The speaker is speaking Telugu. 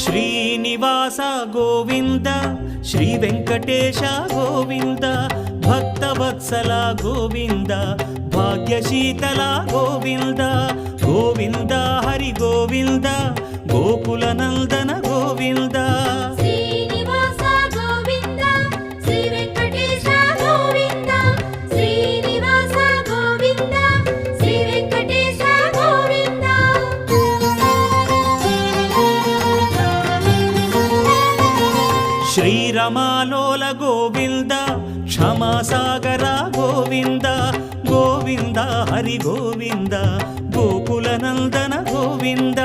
శ్రీనివాస గోవింద శ్రీ వెంకటేశ గోవింద భక్తవత్సల గోవింద భాగ్యశీతల గోవింద గోవింద హరి గోవింద గోకుల నందన గోవింద శ్రీనివాస గోవింద శ్రీ వెంకటేశ గోవింద శ్రీనివాస గోవింద శ్రీ వెంకటేశ గోవింద శ్రీరమాలోల గోవింద క్షమాసాగర గోవింద గోవింద హరి గోవింద గోకుల నందన గోవింద